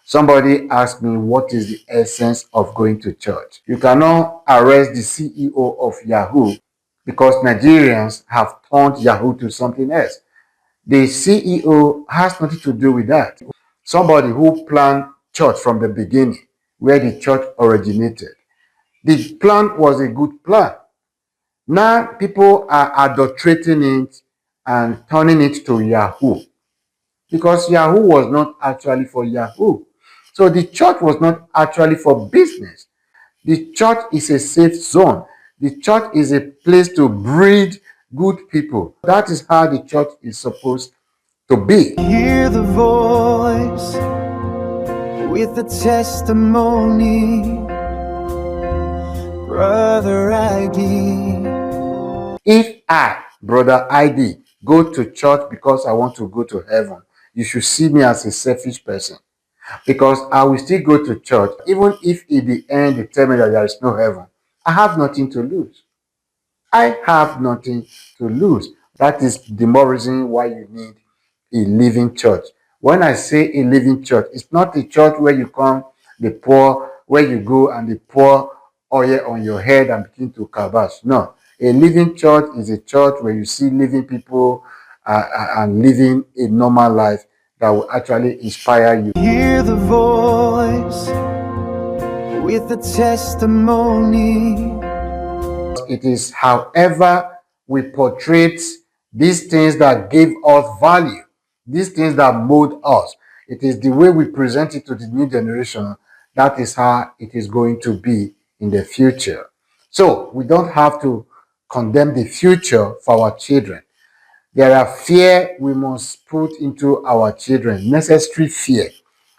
Somebody asked me, what is the essence of going to church? You cannot arrest the CEO of Yahoo because Nigerians have turned Yahoo to something else. The CEO has nothing to do with that. Somebody who planned church from the beginning, where the church originated. The plan was a good plan. Now people are adulterating it and turning it to Yahoo, because Yahoo was not actually for Yahoo. So the church was not actually for business. The church is a safe zone. The church is a place to breed good people. That is how the church is supposed to be. Hear the voice with the testimony, Brother Aiedee. If I, Brother Aiedee, go to church because I want to go to heaven, you should see me as a selfish person, because I will still go to church even if in the end they tell me that there is no heaven. I have nothing to lose. I have nothing to lose. That is the more reason why you need a living church. When I say a living church, it's not a church where you come, they pour, where you go and they pour oil on your head and begin to kabash. No. A living church is a church where you see living people and living a normal life that will actually inspire you. Hear the voice with the testimony. It is however we portray these things that give us value, these things that mold us. It is the way we present it to the new generation. That is how it is going to be in the future. So we don't have to condemn the future for our children. There are fear we must put into our children, necessary fear.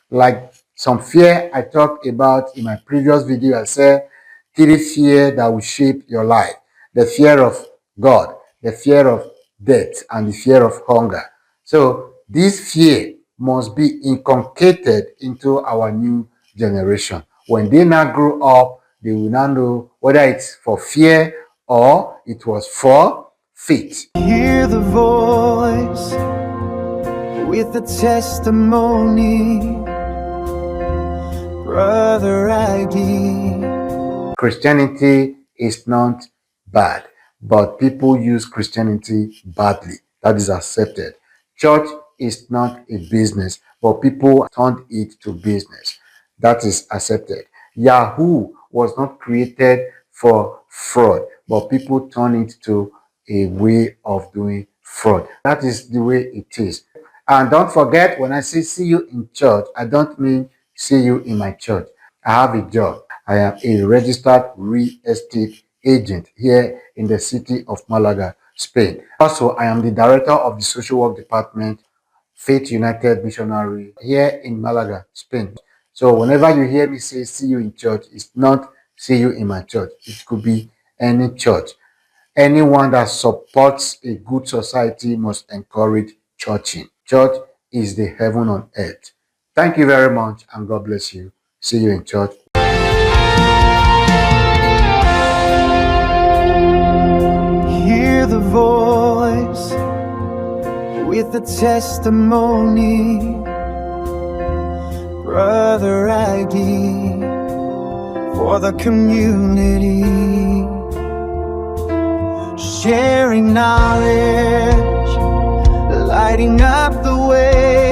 Like some fear I talked about in my previous video. I said 3 fear that will shape your life: the fear of God, the fear of death, and the fear of hunger. So this fear must be inculcated into our new generation. When they now grow up, they will now know whether it's for fear or it was for faith. Hear the voice with the testimony, Brother Aiedee. Christianity is not bad, but people use Christianity badly. That is accepted. Church is not a business, but people turned it to business. That is accepted. Yahoo was not created for fraud, but people turn it to a way of doing fraud. That is the way it is. And don't forget, when I say see you in church, I don't mean see you in my church. I have a job. I am a registered real estate agent here in the city of Malaga, Spain. Also, I am the director of the social work department, Faith United Missionary, here in Malaga, Spain. So whenever you hear me say see you in church, it's not see you in my church. It could be any church. Anyone that supports a good society must encourage churching. Church is the heaven on earth. Thank you very much, and God bless you. See you in church. Hear the voice with the testimony, Brother Aiedee, for the community, sharing knowledge, lighting up the way.